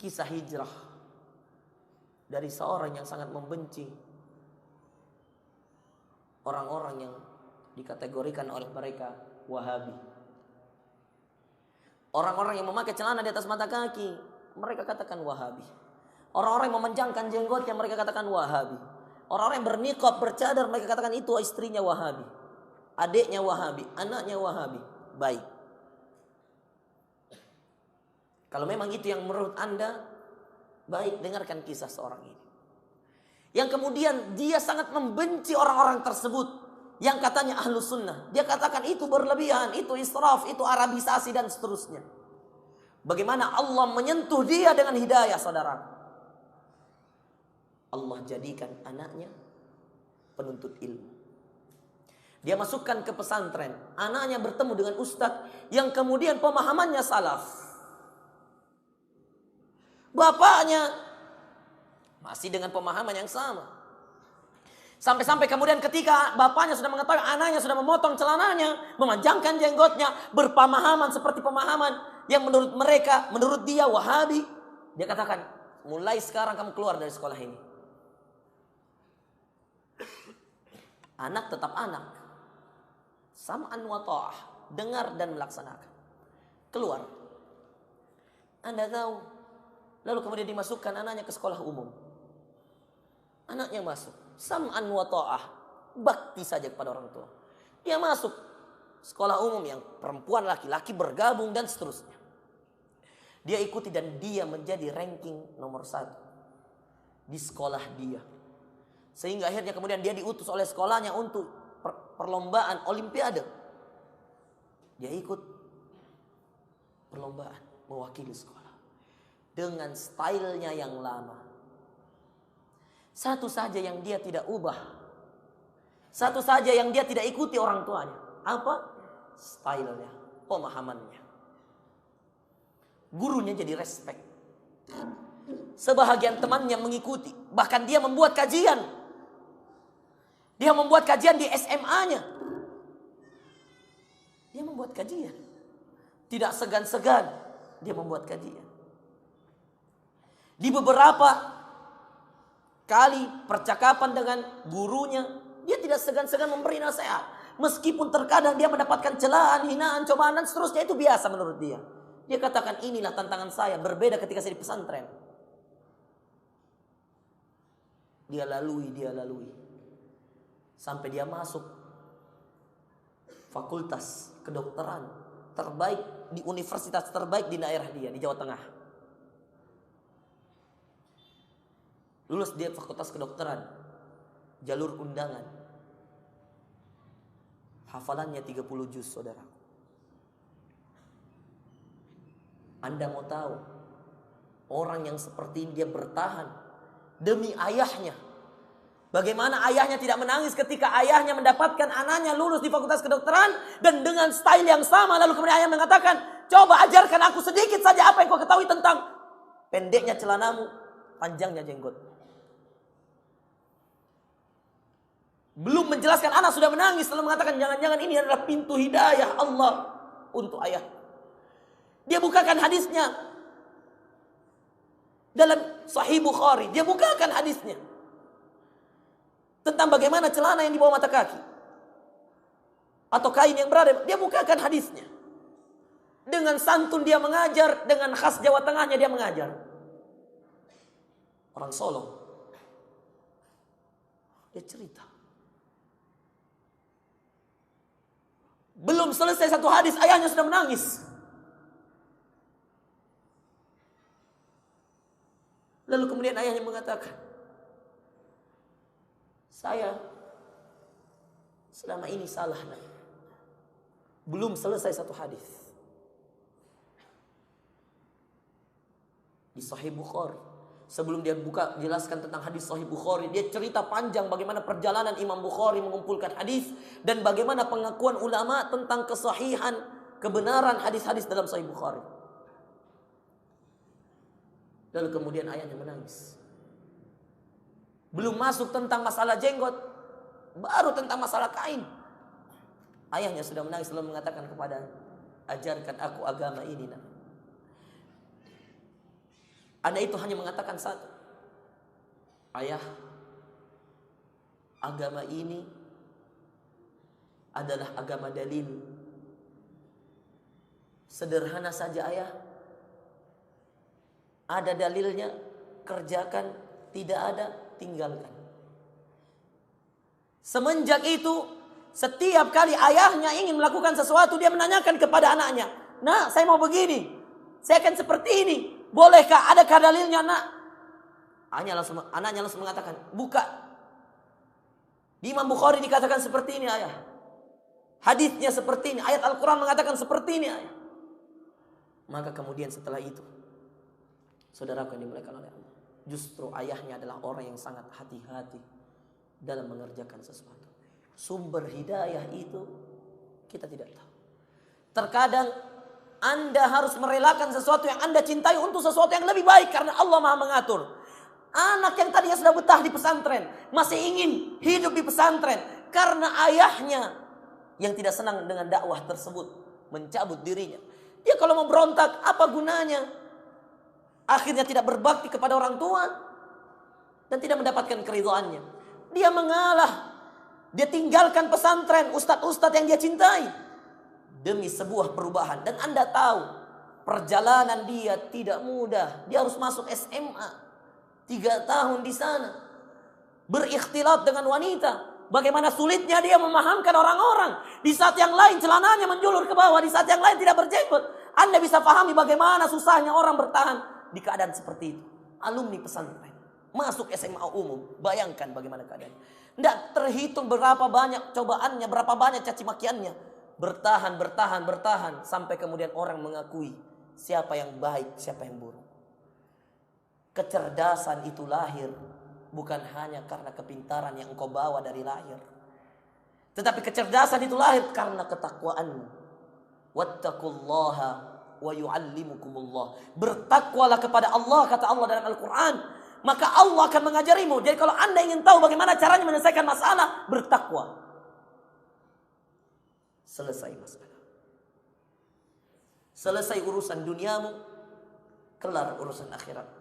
kisah hijrah dari seorang yang sangat membenci orang-orang yang dikategorikan oleh mereka Wahabi. Orang-orang yang memakai celana di atas mata kaki, mereka katakan Wahabi. Orang-orang yang memanjangkan jenggotnya, mereka katakan Wahabi. Orang-orang yang berniqab, bercadar, mereka katakan itu istrinya Wahabi, adiknya Wahabi, anaknya Wahabi. Baik, kalau memang itu yang menurut Anda, baik, dengarkan kisah seorang ini. Yang kemudian dia sangat membenci orang-orang tersebut yang katanya ahlu sunnah. Dia katakan itu berlebihan, itu israf, itu arabisasi dan seterusnya. Bagaimana Allah menyentuh dia dengan hidayah, saudara? Allah jadikan anaknya penuntut ilmu. Dia masukkan ke pesantren. Anaknya bertemu dengan ustadz yang kemudian pemahamannya salaf. Bapaknya masih dengan pemahaman yang sama. Sampai-sampai kemudian ketika bapaknya sudah mengetahui anaknya sudah memotong celananya, memanjangkan jenggotnya, berpemahaman seperti pemahaman yang menurut mereka, menurut dia Wahabi, dia katakan, mulai sekarang kamu keluar dari sekolah ini. Anak tetap anak, sam'an wa ta'ah, dengar dan melaksanakan. Keluar. Anda tahu, lalu kemudian dimasukkan anaknya ke sekolah umum. Anaknya masuk, sam'an wa ta'ah, bakti saja kepada orang tua. Dia masuk sekolah umum yang perempuan laki-laki bergabung dan seterusnya. Dia ikuti dan dia menjadi ranking nomor 1 di sekolah dia. Sehingga akhirnya kemudian dia diutus oleh sekolahnya untuk perlombaan olimpiade. Dia ikut perlombaan mewakili sekolah dengan stylenya yang lama. Satu saja yang dia tidak ubah. Satu saja yang dia tidak ikuti orang tuanya. Apa? Stylenya, pemahamannya. Gurunya jadi respect. Sebahagian temannya mengikuti. Bahkan dia membuat kajian. Dia membuat kajian di SMA-nya. Dia membuat kajian. Tidak segan-segan dia membuat kajian. Di beberapa kali percakapan dengan gurunya, dia tidak segan-segan memberi nasihat. Meskipun terkadang dia mendapatkan celaan, hinaan, cobaan dan seterusnya, itu biasa menurut dia. Dia katakan inilah tantangan saya, berbeda ketika saya di pesantren. Dia lalui. Sampai dia masuk fakultas kedokteran terbaik di universitas terbaik di daerah dia, di Jawa Tengah. Lulus dia fakultas kedokteran, jalur undangan. Hafalannya 30 juz, saudara. Anda mau tahu, orang yang seperti ini dia bertahan demi ayahnya. Bagaimana ayahnya tidak menangis ketika ayahnya mendapatkan anaknya lulus di fakultas kedokteran dan dengan style yang sama, lalu kemudian ayah mengatakan, coba ajarkan aku sedikit saja apa yang kau ketahui tentang pendeknya celanamu, panjangnya jenggot. Belum menjelaskan, anak sudah menangis, lalu mengatakan jangan-jangan ini adalah pintu hidayah Allah untuk ayah. Dia bukakan hadisnya dalam Sahih Bukhari. Dia bukakan hadisnya tentang bagaimana celana yang di bawah mata kaki atau kain yang berada. Dia bukakan hadisnya. Dengan santun dia mengajar, dengan khas Jawa Tengahnya dia mengajar. Orang Solo. Dia cerita. Belum selesai satu hadis, ayahnya sudah menangis. Lalu kemudian ayahnya mengatakan, saya selama ini salah, nak. Belum selesai satu hadis. Di Sahih Bukhari. Sebelum dia buka jelaskan tentang hadis Sahih Bukhari, dia cerita panjang bagaimana perjalanan Imam Bukhari mengumpulkan hadis dan bagaimana pengakuan ulama tentang kesahihan, kebenaran hadis-hadis dalam Sahih Bukhari. Lalu kemudian ayahnya menangis. Belum masuk tentang masalah jenggot, baru tentang masalah kain. Ayahnya sudah menangis lalu mengatakan kepada, ajarkan aku agama ini, nak. Anda itu hanya mengatakan satu. Ayah, agama ini adalah agama dalil. Sederhana saja ayah. Ada dalilnya, kerjakan. Tidak ada, tinggalkan. Semenjak itu, setiap kali ayahnya ingin melakukan sesuatu, dia menanyakan kepada anaknya, "Nak, saya mau begini. Saya akan seperti ini. Bolehkah? Adakah dalilnya, nak?" Anaknya langsung mengatakan, "Buka. Di Imam Bukhari dikatakan seperti ini, ayah. Hadisnya seperti ini. Ayat Al-Quran mengatakan seperti ini, ayah." Maka kemudian setelah itu, saudaraku yang dimuliakan oleh Allah, justru ayahnya adalah orang yang sangat hati-hati dalam mengerjakan sesuatu. Sumber hidayah itu kita tidak tahu. Terkadang Anda harus merelakan sesuatu yang Anda cintai untuk sesuatu yang lebih baik, karena Allah Maha mengatur. Anak yang tadinya sudah betah di pesantren masih ingin hidup di pesantren karena ayahnya yang tidak senang dengan dakwah tersebut mencabut dirinya. Dia kalau mau berontak, apa gunanya? Akhirnya tidak berbakti kepada orang tua dan tidak mendapatkan keridhaannya. Dia mengalah. Dia tinggalkan pesantren, ustadz-ustadz yang dia cintai demi sebuah perubahan. Dan Anda tahu, perjalanan dia tidak mudah. Dia harus masuk SMA, 3 tahun di sana, berikhtilat dengan wanita. Bagaimana sulitnya dia memahamkan orang-orang. Di saat yang lain celananya menjulur ke bawah, di saat yang lain tidak berjenggot. Anda bisa pahami bagaimana susahnya orang bertahan di keadaan seperti itu. Alumni pesantren masuk SMA umum, bayangkan bagaimana keadaan. Tidak terhitung berapa banyak cobaannya, berapa banyak caci makiannya. Bertahan sampai kemudian orang mengakui siapa yang baik, siapa yang buruk. Kecerdasan itu lahir bukan hanya karena kepintaran yang engkau bawa dari lahir, tetapi kecerdasan itu lahir karena ketakwaanmu. Wattaqullaha wa yu'allimukumullah. Bertakwalah kepada Allah, kata Allah dalam Al-Quran, maka Allah akan mengajarimu. Jadi kalau Anda ingin tahu bagaimana caranya menyelesaikan masalah, bertakwa. Selesai masalah. Selesai urusan duniamu, kelar urusan akhirat.